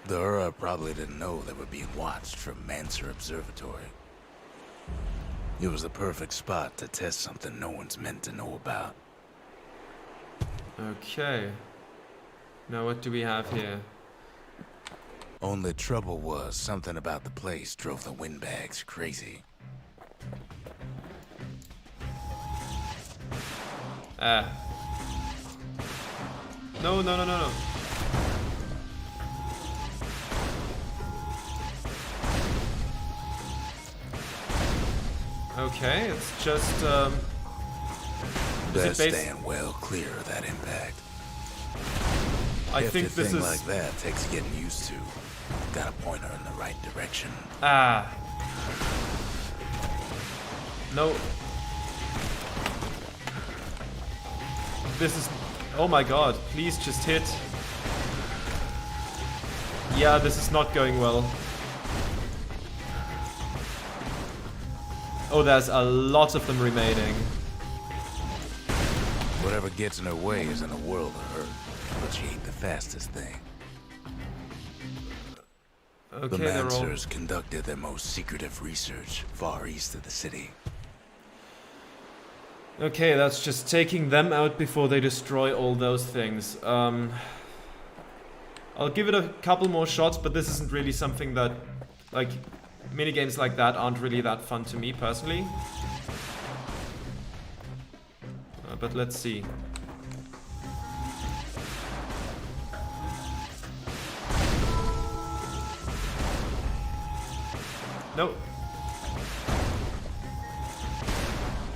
The Ura probably didn't know they were being watched from Manser Observatory. It was the perfect spot to test something no one's meant to know about. Okay. Now what do we have here? Only trouble was, something about the place drove the windbags crazy. No, no, no, no, no. Okay, it's just, Best stand well clear of that impact. I think this thing is... like that takes getting used to. Got a pointer in the right direction. Ah. No. This is... Oh my god, please just hit. Yeah, this is not going well. Oh, there's a lot of them remaining. Whatever gets in her way is in a world of hurt, but she ain't the fastest thing. Okay, The they're all... Mansers conducted their most secretive research far east of the city. Okay, that's just taking them out before they destroy all those things. I'll give it a couple more shots, but this isn't really something that, like, minigames like that aren't really that fun to me personally. But let's see. Nope.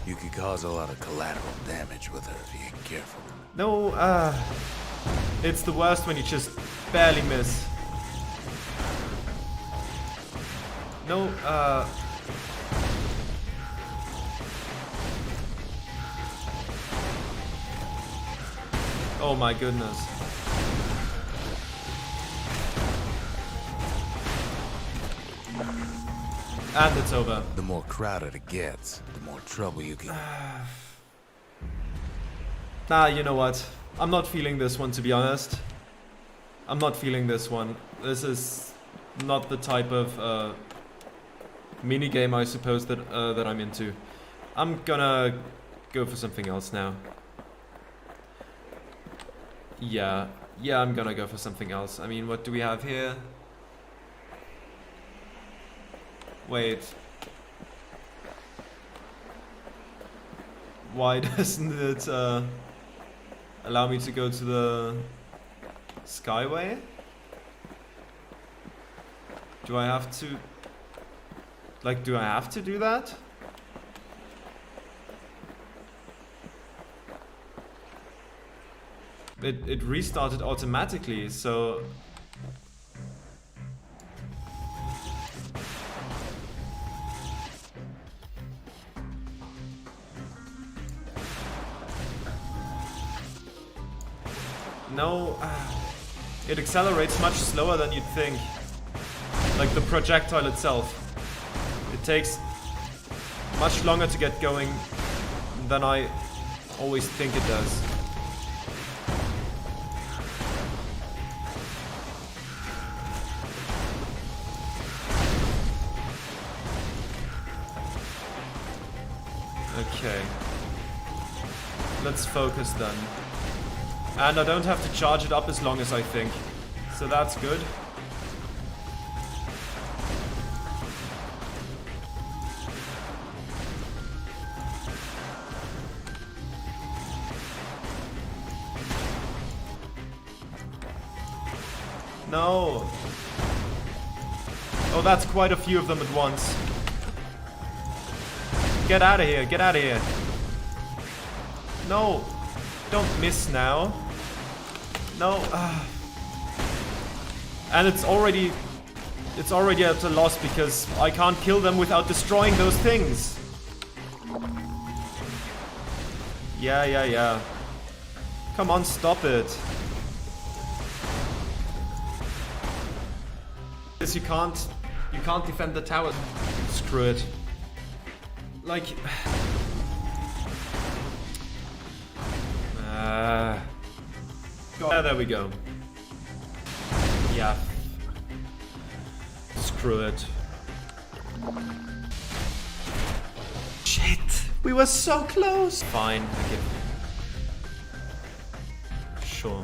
You could cause a lot of collateral damage with her if you ain't careful. No, it's the worst when you just barely miss. No, oh my goodness. And it's over. The more crowded it gets, the more trouble you can... Nah, you know what? I'm not feeling this one, to be honest. I'm not feeling this one. This is not the type of minigame, I suppose, that I'm into. I'm gonna go for something else now. Yeah, I'm gonna go for something else. I mean, what do we have here? Wait. Why doesn't it allow me to go to the Skyway? Do I have to... Like, do I have to do that? It restarted automatically, so... No, it accelerates much slower than you'd think. Like the projectile itself. It takes much longer to get going than I always think it does. Okay. Let's focus then. And I don't have to charge it up as long as I think. So that's good. No. Oh, that's quite a few of them at once. Get out of here, get out of here. No. Don't miss now. No. And it's already at a loss because I can't kill them without destroying those things. Yeah. Come on, stop it. Because you can't defend the tower. Screw it. Like... there we go. Yeah. Screw it. Shit! We were so close! Fine, okay. Sure.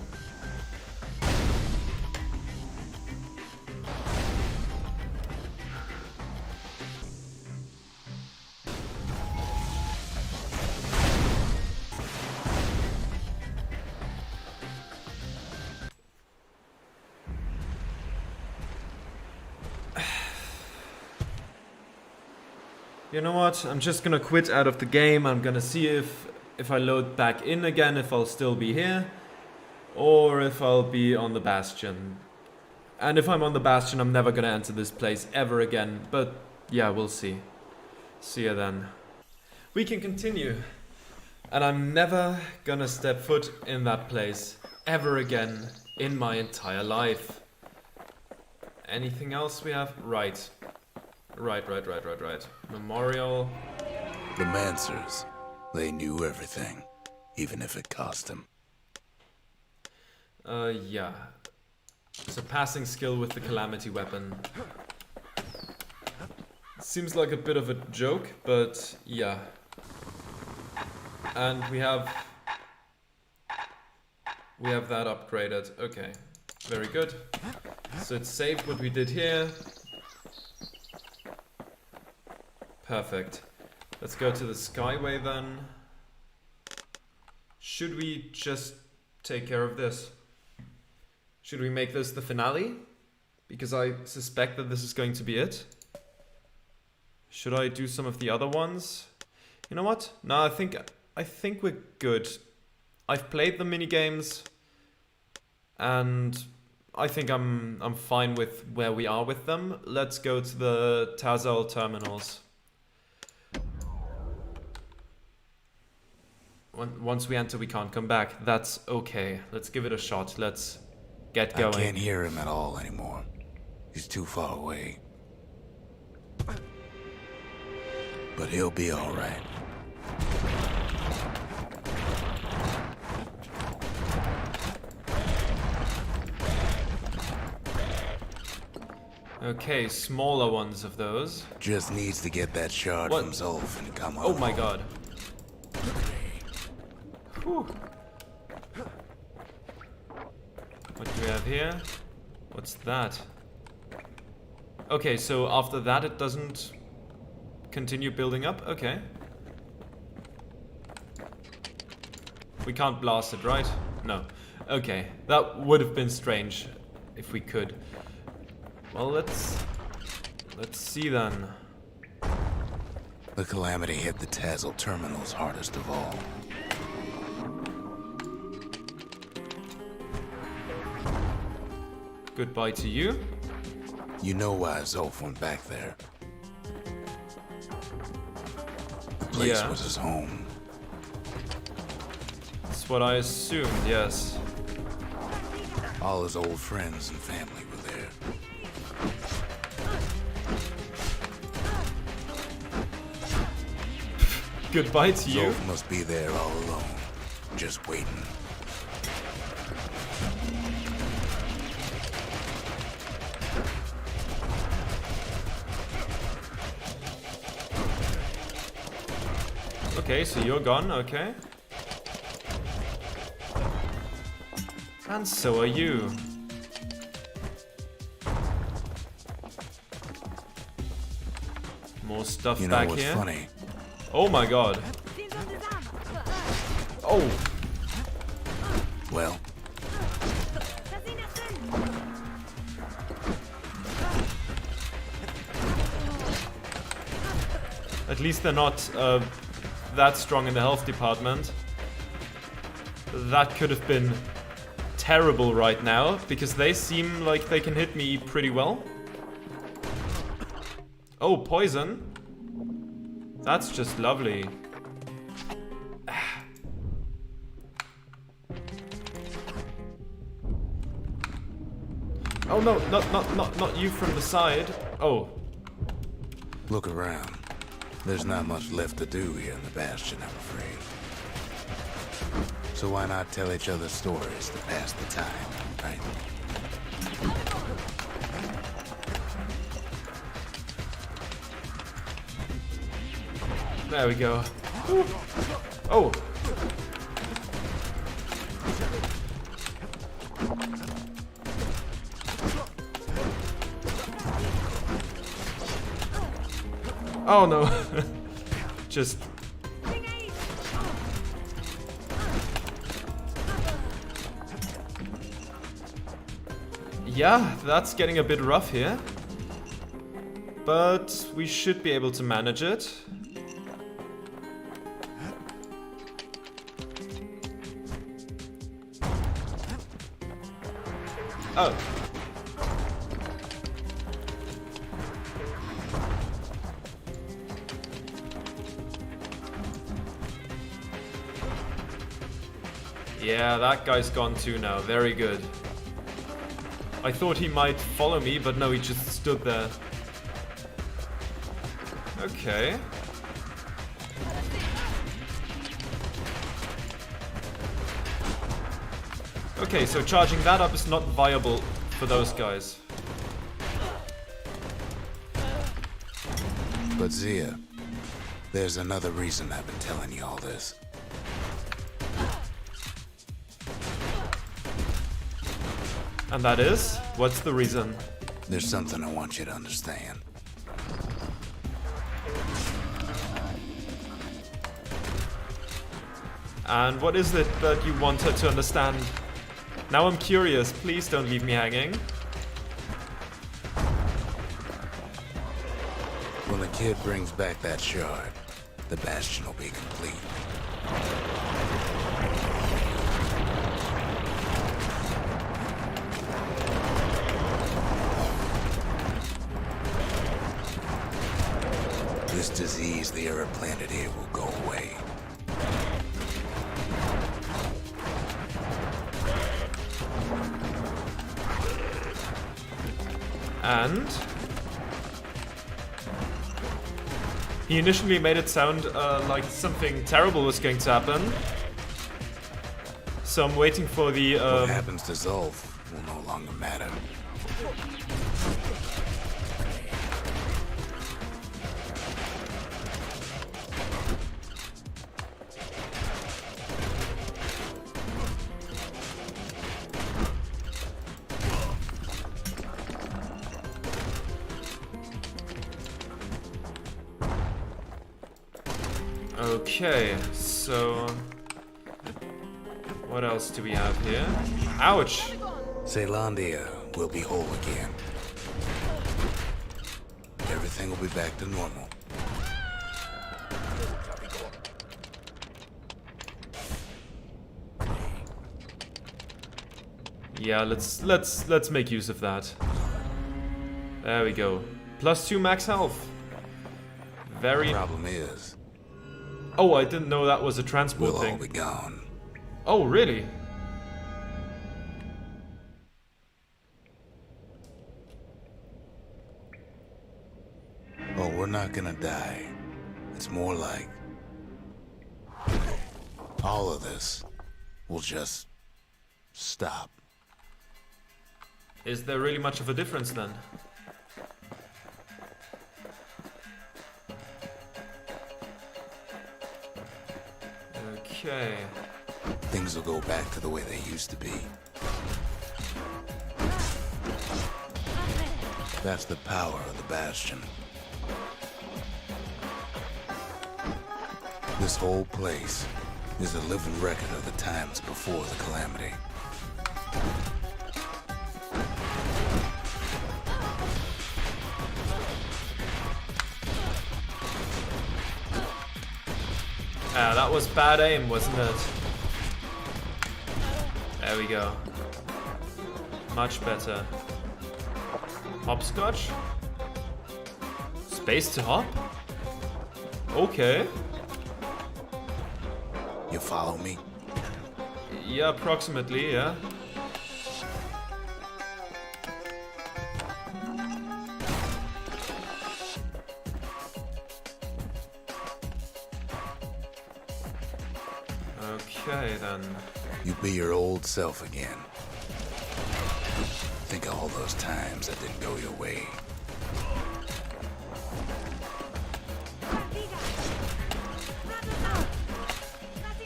You know what? I'm just gonna quit out of the game. I'm gonna see if I load back in again, if I'll still be here, or if I'll be on the Bastion. And if I'm on the Bastion, I'm never gonna enter this place ever again. But yeah, we'll see. See you then. We can continue. And I'm never gonna step foot in that place ever again in my entire life. Anything else we have? Right. Right. Memorial. The Mancers, they knew everything, even if it cost them. Yeah. Surpassing skill with the Calamity weapon. Seems like a bit of a joke, but yeah. And we have that upgraded. Okay. Very good. So it's saved what we did here. Perfect. Let's go to the Skyway then. Should we just take care of this? Should we make this the finale? Because I suspect that this is going to be it. Should I do some of the other ones? You know what? No, I think we're good. I've played the minigames and I think I'm fine with where we are with them. Let's go to the Tazal terminals. Once we enter, we can't come back. That's okay. Let's give it a shot. Let's get going. I can't hear him at all anymore. He's too far away. But he'll be all right. Okay, smaller ones of those. Just needs to get that shard What? from Zolf and come on. Oh my god. Whew. What do we have here? What's that? Okay, so after that it doesn't continue building up? Okay. We can't blast it, right? No. Okay, that would have been strange if we could. Well, let's see then. The Calamity hit the Tazal terminals hardest of all. Goodbye to you. You know why Zolf went back there. The place Yeah. was his home. That's what I assumed, yes. All his old friends and family were there. Goodbye to you. Zolf must be there all alone, just waiting. Okay, so you're gone, okay. And so are you. More stuff You know back what's here. funny? Oh my god. Oh, Well, at least they're not that strong in the health department. That could have been terrible right now, because they seem like they can hit me pretty well. Oh, poison. That's just lovely. Oh no, not you from the side. Oh. look around. There's not much left to do here in the Bastion, I'm afraid. So why not tell each other stories to pass the time, right? There we go. Ooh. Oh! Oh no! Just... Yeah, that's getting a bit rough here. But we should be able to manage it. Oh. Yeah, that guy's gone too now. Very good. I thought he might follow me, but no, he just stood there. Okay. Okay, so charging that up is not viable for those guys. But Zia, there's another reason I've been telling you all this. And that is? What's the reason? There's something I want you to understand. And what is it that you want her to understand? Now I'm curious, please don't leave me hanging. When the kid brings back that shard, the Bastion will be complete. This disease the Arab planted here will go away. And he initially made it sound like something terrible was going to happen. So I'm waiting for the... What happens to Zulf will no longer matter. Okay, so... what else do we have here? Ouch! Zealandia will be whole again. Everything will be back to normal. Yeah, let's make use of that. There we go. +2 max health. Very... The problem is... Oh, I didn't know that was a transport we'll thing. all be gone. Oh, really? Oh, we're not gonna die. It's more like... all of this will just... stop. Is there really much of a difference then? Okay. Things will go back to the way they used to be. That's the power of the Bastion. This whole place is a living record of the times before the calamity. Ah, that was bad aim, wasn't it? There we go. Much better. Hopscotch? Space to hop? Okay. You follow me? Yeah, approximately, yeah. Okay, then. You be your old self again. Think of all those times that didn't go your way.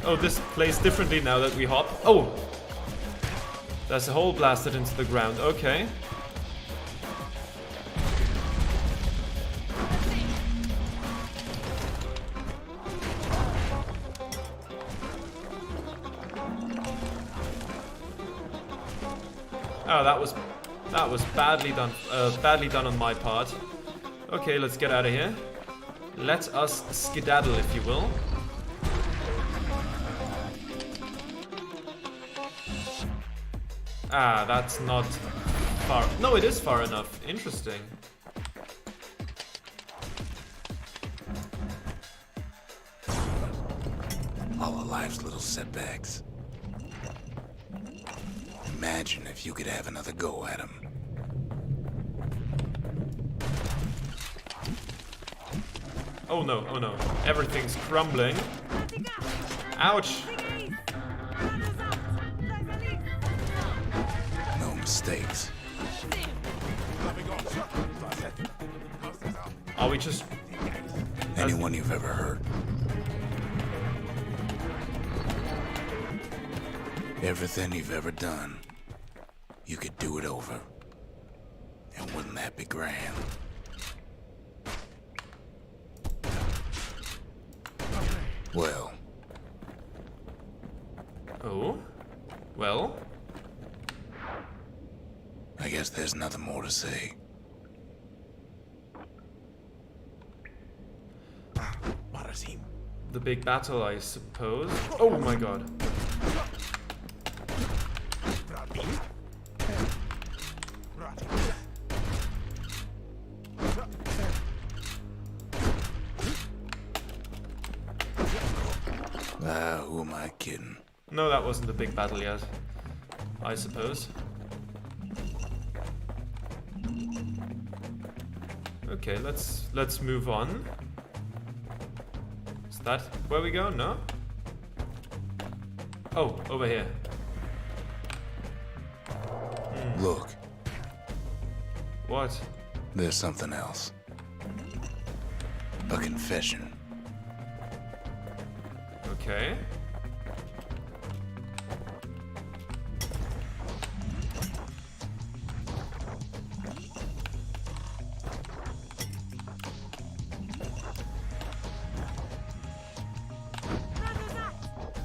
Oh, this plays differently now that we hop. Oh! There's a hole blasted into the ground. Okay. Oh, that was badly done. Badly done on my part. Okay, let's get out of here. Let us skedaddle, if you will. Ah, that's not far. No, it is far enough. Interesting. All of life's little setbacks. Imagine if you could have another go at him. Oh no, oh no. Everything's crumbling. Ouch! No mistakes. Are we just... Anyone you've ever hurt. Everything you've ever done, you could do it over. And wouldn't that be grand? Well. Oh? Well? I guess there's nothing more to say. The big battle, I suppose. Oh my god. Who am I kidding? No, that wasn't the big battle yet. I suppose. Okay, let's move on. Is that where we go? No? Oh, over here. Look, What? there's something else. A confession. Okay.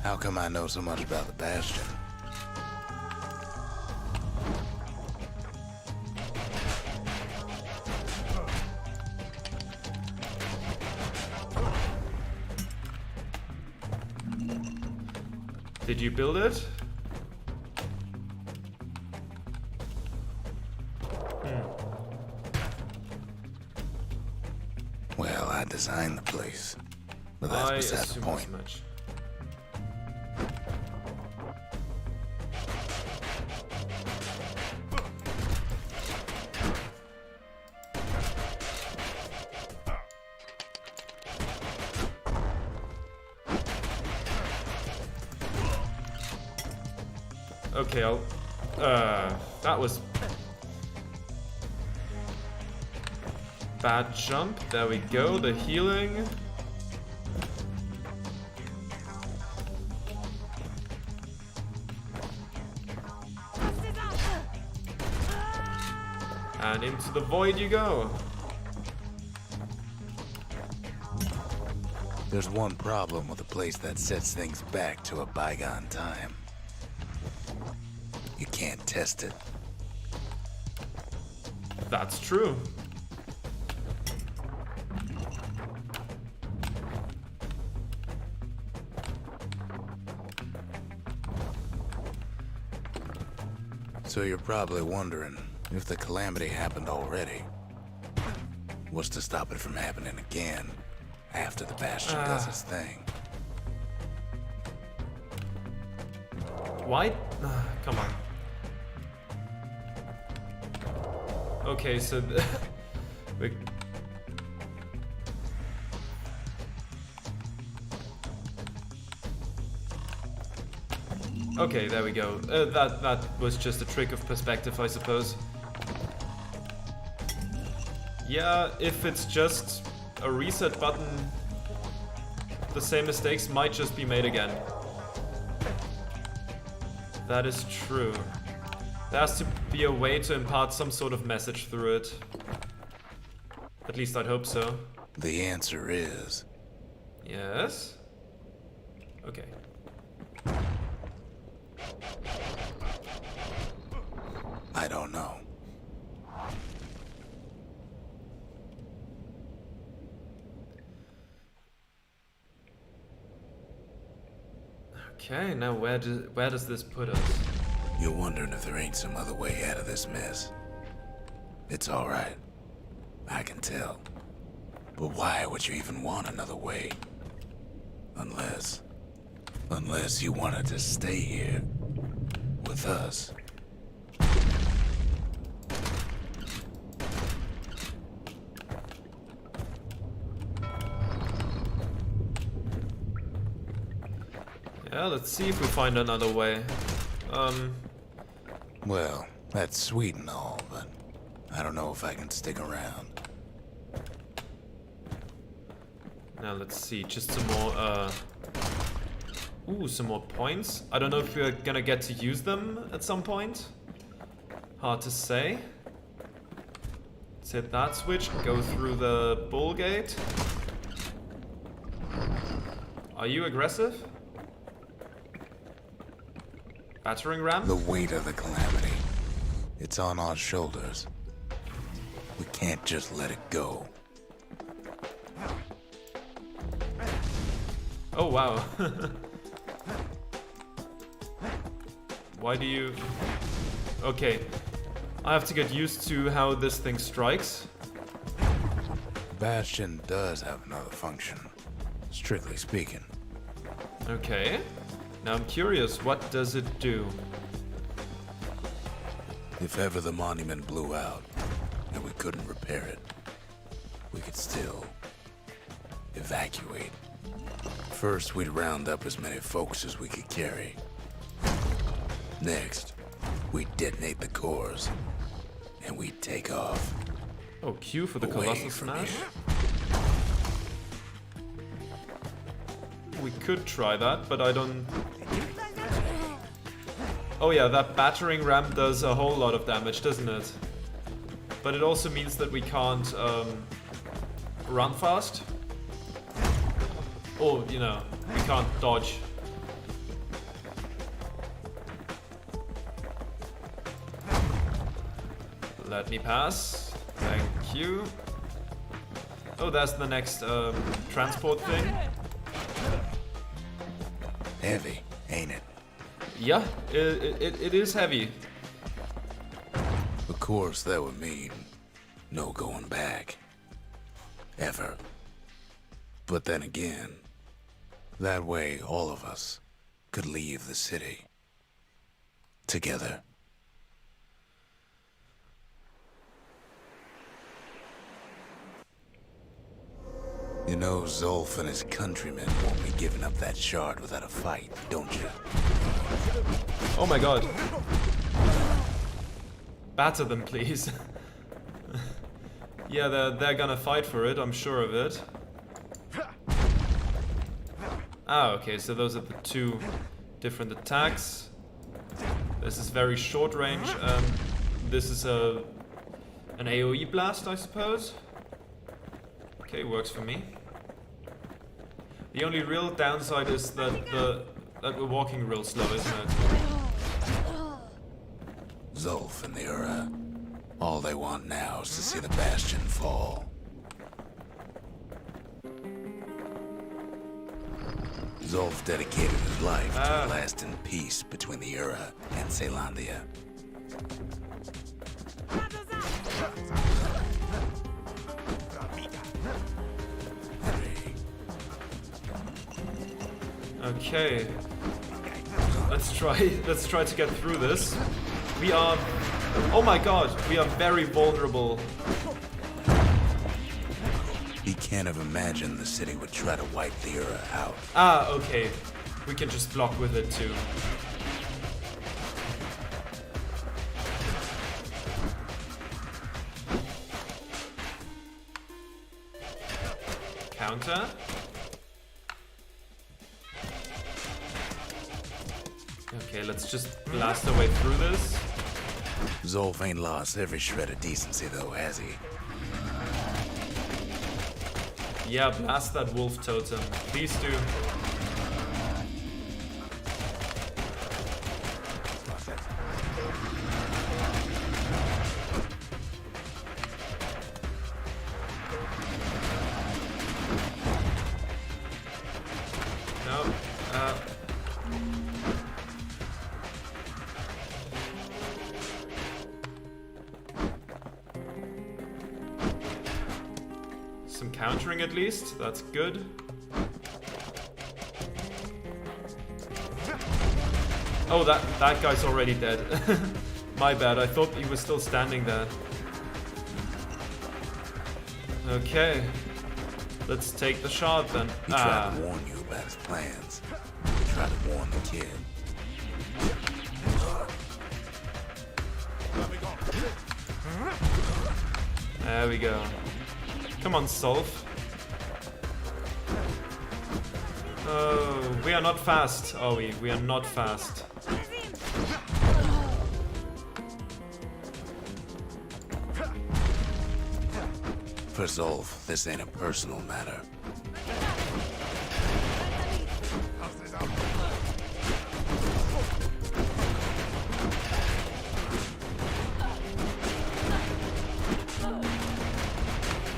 How come I know so much about the Bastion? Did you build it? Well, I designed the place. But that's I beside the assume point. as much. Okay, I'll... that was... bad jump. There we go, the healing. And into the void you go. There's one problem with a place that sets things back to a bygone time. You can't test it. That's true. So you're probably wondering if the calamity happened already. What's to stop it from happening again after the Bastion does its thing? Why? Come on. Okay, so... we... Okay, there we go. That was just a trick of perspective, I suppose. Yeah, if it's just a reset button, the same mistakes might just be made again. That is true. There has to be a way to impart some sort of message through it. At least I'd hope so. The answer is... Yes? Okay. I don't know. Okay, now where does this put us? You're wondering if there ain't some other way out of this mess. It's alright. I can tell. But why would you even want another way? Unless you wanted to stay here with us. Yeah, let's see if we find another way. Well, that's sweet and all, but I don't know if I can stick around. Now let's see, just some more, ooh, some more points. I don't know if we're gonna get to use them at some point. Hard to say. Let's hit that switch, go through the bull gate. Are you aggressive? Battering ram? The weight of the calamity. It's on our shoulders. We can't just let it go. Oh wow. Why do you... Okay. I have to get used to how this thing strikes. Bastion does have another function, strictly speaking. Okay. Now I'm curious, what does it do? If ever the monument blew out and we couldn't repair it, we could still evacuate. First, we'd round up as many folks as we could carry. Next, we'd detonate the cores, and we'd take off. Oh, Q for the Away Colossal from Smash? here. We could try that, but I don't... Oh yeah, that battering ram does a whole lot of damage, doesn't it? But it also means that we can't run fast. Or, you know, we can't dodge. Let me pass. Thank you. Oh, that's the next transport thing. Heavy, ain't it? Yeah, it is heavy. Of course, that would mean no going back. Ever. But then again, that way all of us could leave the city. Together. You know, Zolf and his countrymen won't be giving up that shard without a fight, don't you? Oh my god. Batter them, please. Yeah, they're gonna fight for it, I'm sure of it. Ah, okay, so those are the two different attacks. This is very short range, and this is an AoE blast, I suppose. Okay, works for me. The only real downside is that we're walking real slow, isn't it? Zolf and the Ura. All they want now is to see the Bastion fall. Zolf dedicated his life to lasting peace between the Ura and Caelondia. Okay. Let's try to get through this. We are... Oh my god, we are very vulnerable. He can't have imagined the city would try to wipe the Ura out. Ah, okay. We can just block with it too. Counter. Okay, let's just blast our way through this. Zolf ain't lost every shred of decency though, has he? Yeah, blast that wolf totem. Please do. No. Some countering at least, that's good. Oh, that guy's already dead. My bad, I thought he was still standing there. Okay. Let's take the shard then. He tried to warn you about his plans. He tried to warn the kid. There we go. Come on, Solf. Oh, we are not fast, are we? We are not fast. For Zolf, this ain't a personal matter.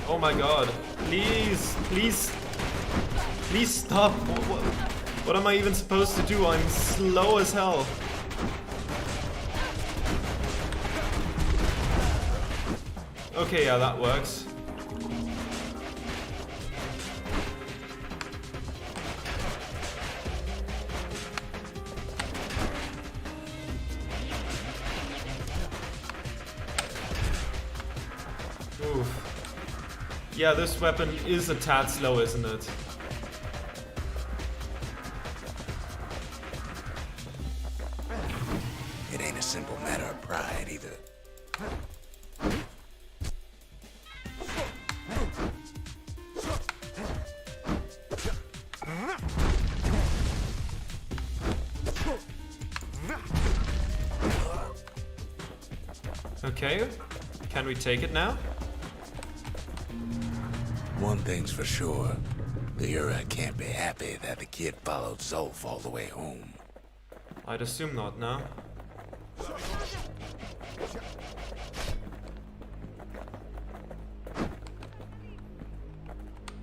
Oh my god. Please, please, please stop. What am I even supposed to do? I'm slow as hell. Okay, yeah, that works. Oof. Yeah, this weapon is a tad slow, isn't it? It ain't a simple matter of pride either. Okay, can we take it now? One thing's for sure. The Ura can't be happy that the kid followed Zolf all the way home. I'd assume not, no?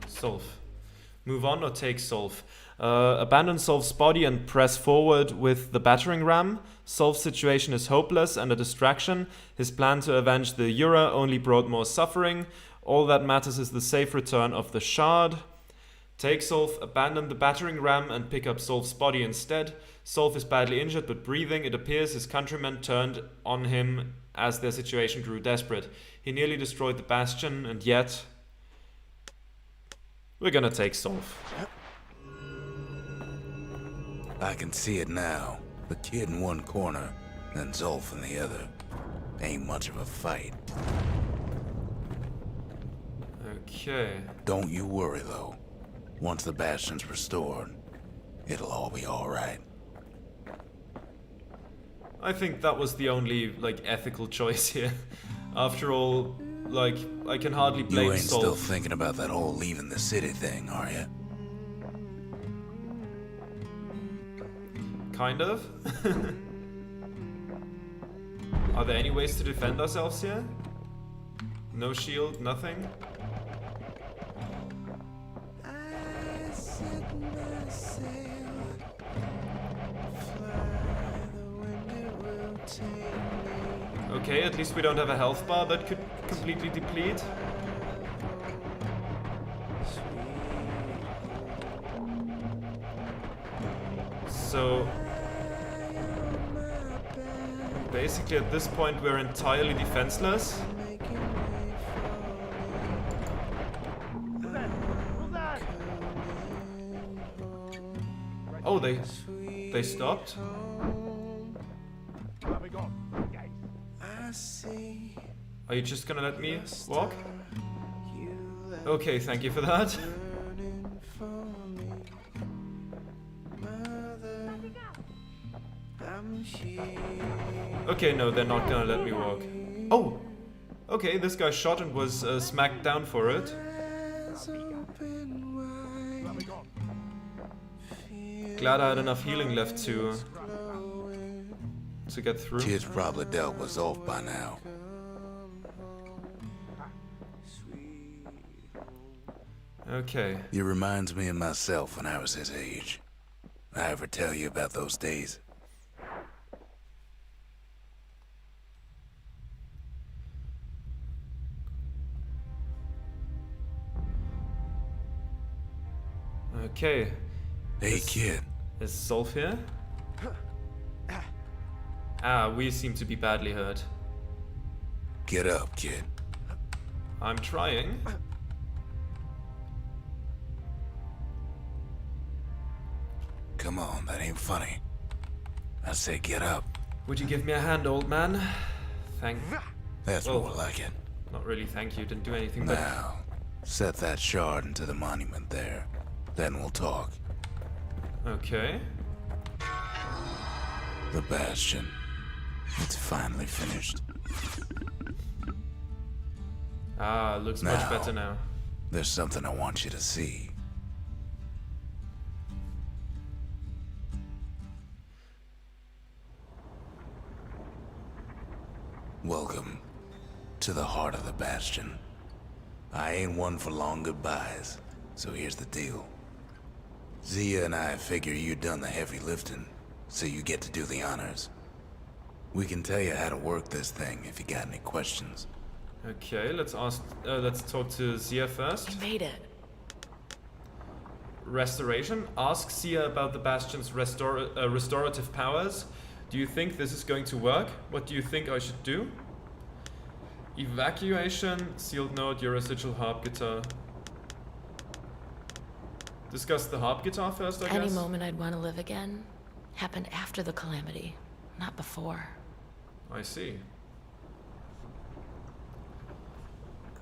Solf. Move on or take Solf. Abandon Solf's body and press forward with the battering ram. Solf's situation is hopeless and a distraction. His plan to avenge the Ura only brought more suffering. All that matters is the safe return of the shard. Take Solf, abandon the battering ram and pick up Solf's body instead. Solf is badly injured but breathing. It appears his countrymen turned on him as their situation grew desperate. He nearly destroyed the Bastion and yet... we're gonna take Solf. I can see it now. The kid in one corner, then Zolf in the other. Ain't much of a fight. Okay. Don't you worry though. Once the Bastion's restored, it'll all be alright. I think that was the only, like, ethical choice here. After all, like, I can hardly blame You ain't Solf. still thinking about that whole leaving the city thing, are you? Kind of. Are there any ways to defend ourselves here? No shield, nothing? Okay, at least we don't have a health bar that could completely deplete. So... basically at this point we're entirely defenseless. Oh, they stopped? Are you just gonna let me walk? Okay, thank you for that. Okay, no, they're not gonna let me walk. Oh! Okay, this guy shot and was smacked down for it. Glad I had enough healing left to get through. Kid's probably dealt with Zolf by now. Okay. He reminds me of myself when I was his age. I ever tell you about those days? Okay. Hey, kid. Is Zolf here? Ah, we seem to be badly hurt. Get up, kid. I'm trying. Come on, that ain't funny. I say get up. Would you give me a hand, old man? That's Well, more like it. Not really, thank you. Didn't do anything, but... Now, set that shard into the monument there. Then we'll talk. Okay. The Bastion. It's finally finished. Ah, looks much better now. There's something I want you to see. Welcome to the heart of the Bastion. I ain't one for long goodbyes, so here's the deal. Zia and I figure you done the heavy lifting, so you get to do the honors. We can tell you how to work this thing if you got any questions. Okay, let's talk to Zia first. I made it. Restoration. Ask Zia about the Bastion's restorative powers. Do you think this is going to work? What do you think I should do? Evacuation, sealed note, your residual harp guitar. Discuss the harp guitar first, I guess? Any moment I'd want to live again happened after the calamity, not before. I see.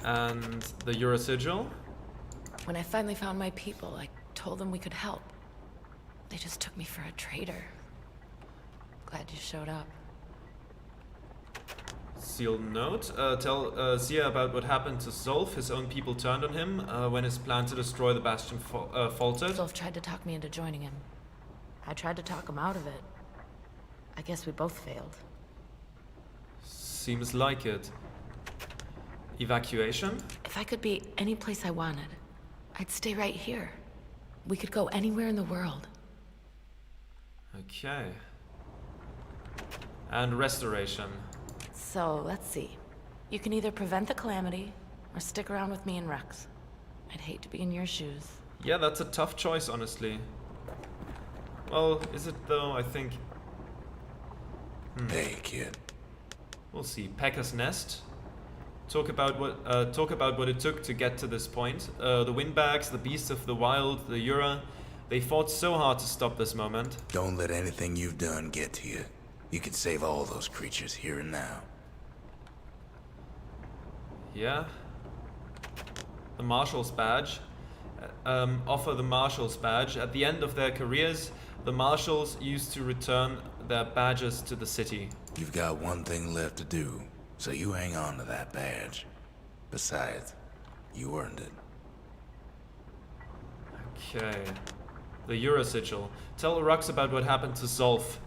And the Eurosigil? When I finally found my people, I told them we could help. They just took me for a traitor. Glad you showed up. Sealed note. Tell Zia about what happened to Zolf. His own people turned on him when his plan to destroy the Bastion faltered. Zolf tried to talk me into joining him. I tried to talk him out of it. I guess we both failed. Seems like it. Evacuation? If I could be any place I wanted, I'd stay right here. We could go anywhere in the world. Okay. And restoration. So, let's see. You can either prevent the calamity, or stick around with me and Rex. I'd hate to be in your shoes. Yeah, that's a tough choice, honestly. Well, is it though? I think... Hey, kid. We'll see. Pecker's Nest. Talk about what it took to get to this point. The windbags, the beasts of the wild, the Yura. They fought so hard to stop this moment. Don't let anything you've done get to you. You can save all those creatures here and now. Yeah. The Marshal's Badge. Offer the Marshal's Badge. At the end of their careers, the Marshals used to return their badges to the city. You've got one thing left to do, so you hang on to that badge. Besides, you earned it. Okay. The Eurosigil. Tell Rux about what happened to Zolf.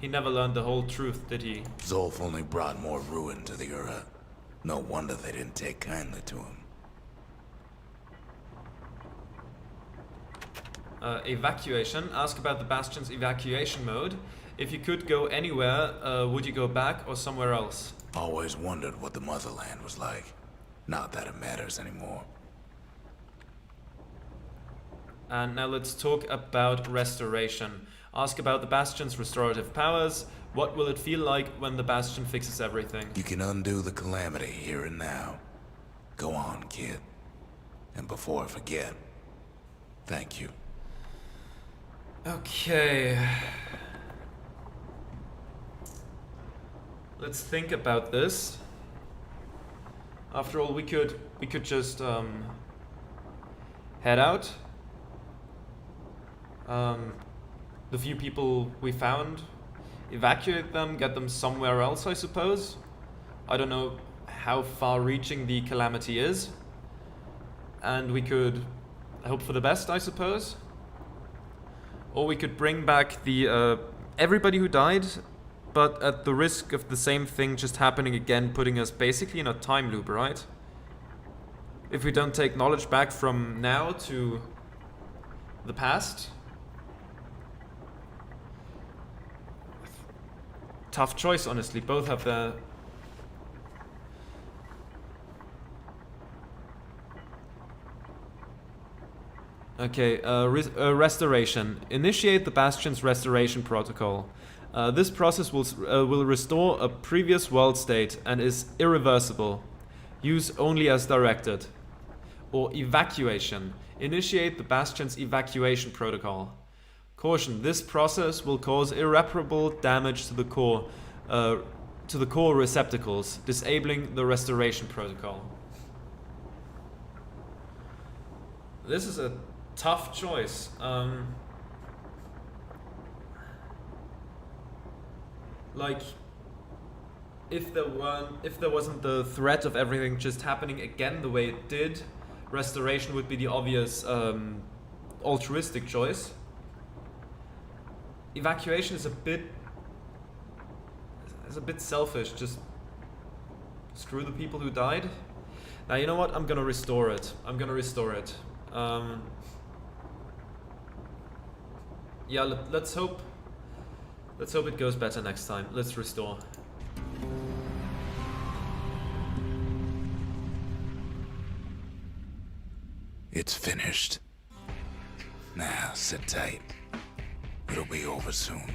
He never learned the whole truth, did he? Zolf only brought more ruin to the Ura. No wonder they didn't take kindly to him. Evacuation. Ask about the Bastion's evacuation mode. If you could go anywhere, would you go back or somewhere else? Always wondered what the motherland was like. Not that it matters anymore. And now let's talk about restoration. Ask about the Bastion's restorative powers. What will it feel like when the Bastion fixes everything? You can undo the calamity here and now. Go on, kid. And before I forget, thank you. Okay. Let's think about this. After all, we could just head out. The few people we found, evacuate them, get them somewhere else, I suppose. I don't know how far-reaching the calamity is. And we could hope for the best, I suppose. Or we could bring back the everybody who died, but at the risk of the same thing just happening again, putting us basically in a time loop, right? If we don't take knowledge back from now to the past. Tough choice, honestly. Both have their... Okay, restoration. Initiate the Bastion's restoration protocol. This process will restore a previous world state and is irreversible. Use only as directed. Or evacuation. Initiate the Bastion's evacuation protocol. Caution: this process will cause irreparable damage to the core receptacles, disabling the restoration protocol. This is a tough choice. Like, if there wasn't the threat of everything just happening again the way it did, restoration would be the obvious altruistic choice. Evacuation is a bit selfish. Just screw the people who died. Now, you know what? I'm gonna restore it. Yeah, let's hope it goes better next time. Let's restore. It's finished. Now, sit tight. It'll be over soon.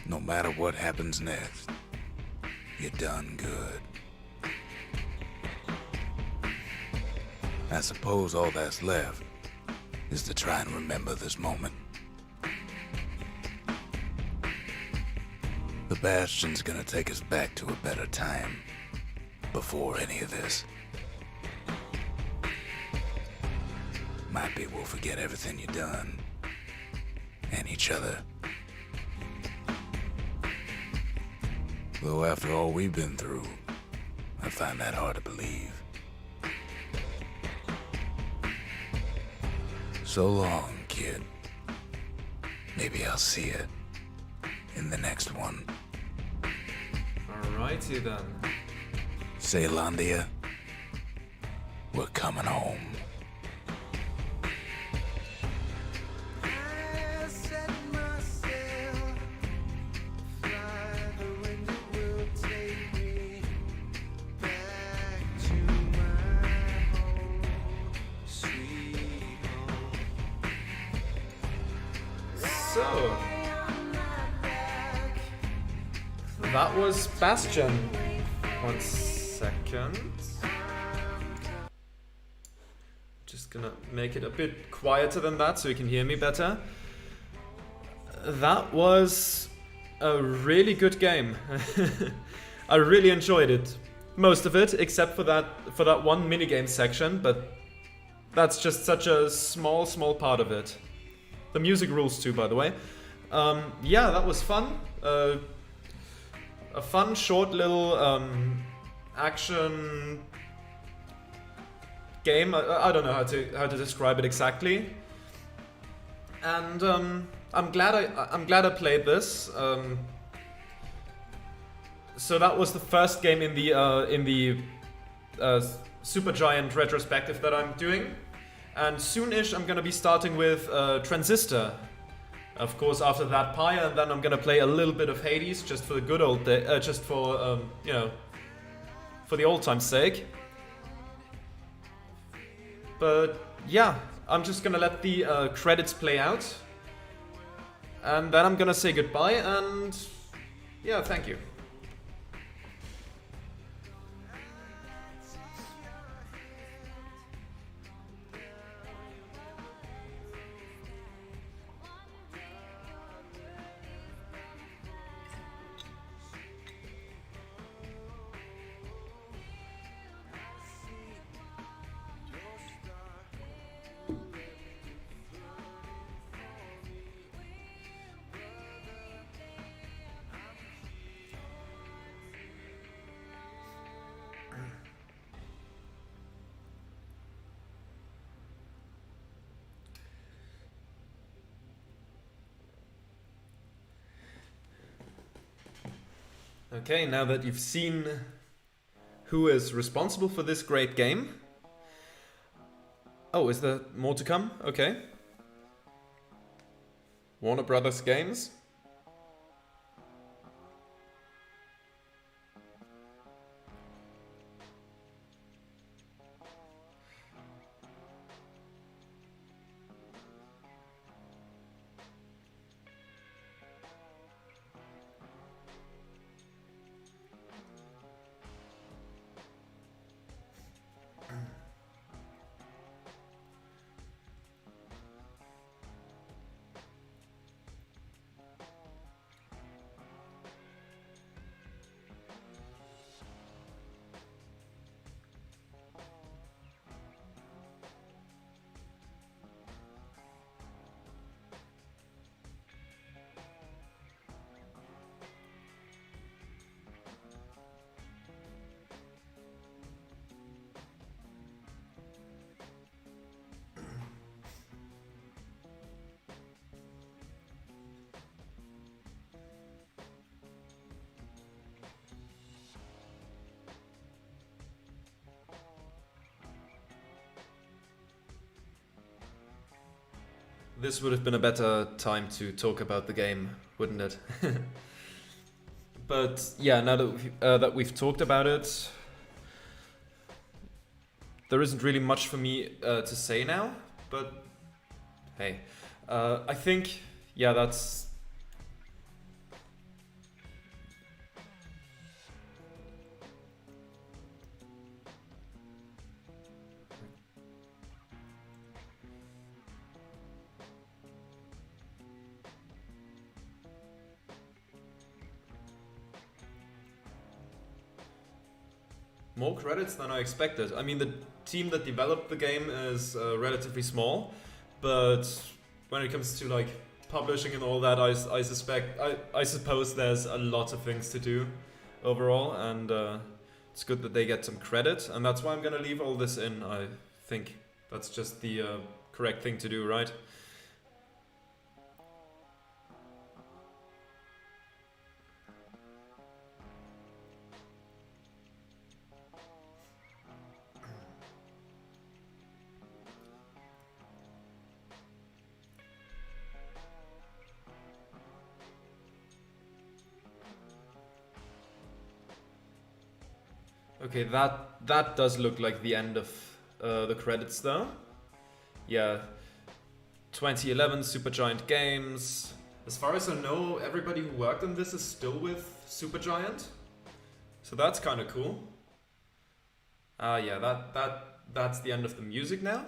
No matter what happens next, you're done good. I suppose all that's left is to try and remember this moment. The Bastion's gonna take us back to a better time before any of this. Might be we'll forget everything you've done and each other. Though after all we've been through, I find that hard to believe. So long, kid. Maybe I'll see you in the next one. Alrighty then. Ceylandia, we're coming home. So, that was Bastion. 1 second. Just gonna make it a bit quieter than that so you can hear me better. That was a really good game. I really enjoyed it. Most of it, except for that one minigame section, but that's just such a small part of it. The music rules too, by the way. Yeah, that was fun. A fun, short little action game. I don't know how to describe it exactly. And I'm glad I played this. So that was the first game in the Supergiant retrospective that I'm doing. And soon-ish I'm gonna be starting with Transistor. Of course, after that Pyre, and then I'm gonna play a little bit of Hades just for the good old day, just for you know, for the old time's sake. But yeah, I'm just gonna let the credits play out, and then I'm gonna say goodbye. And yeah, thank you. Okay, now that you've seen who is responsible for this great game. Oh, is there more to come? Okay. Warner Brothers Games. This would have been a better time to talk about the game, wouldn't it? But yeah, now that we've talked about it, there isn't really much for me to say now. But hey, I think yeah, that's. More credits than I expected. I mean, the team that developed the game is relatively small, but when it comes to like publishing and all that, I suppose there's a lot of things to do overall, and it's good that they get some credit, and that's why I'm gonna leave all this in. I think that's just the correct thing to do, right? Okay, that does look like the end of the credits though. Yeah, 2011 Supergiant Games. As far as I know, everybody who worked on this is still with Supergiant, so that's kind of cool. Yeah, that's the end of the music now,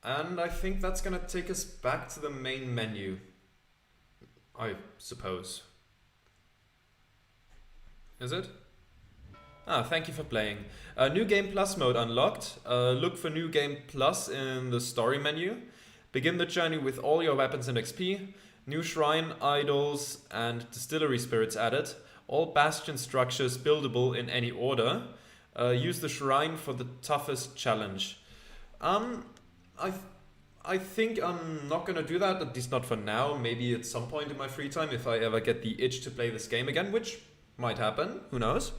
and I think that's gonna take us back to the main menu, I suppose. Is it? Ah, thank you for playing. New Game Plus mode unlocked. Look for New Game Plus in the story menu. Begin the journey with all your weapons and XP. New shrine, idols, and distillery spirits added. All Bastion structures buildable in any order. Use the shrine for the toughest challenge. I think I'm not gonna do that, at least not for now. Maybe at some point in my free time if I ever get the itch to play this game again, which might happen, who knows.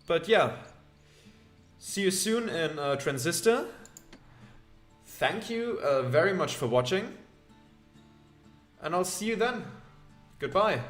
But yeah, see you soon in Transistor. Thank you very much for watching, and I'll see you then. Goodbye.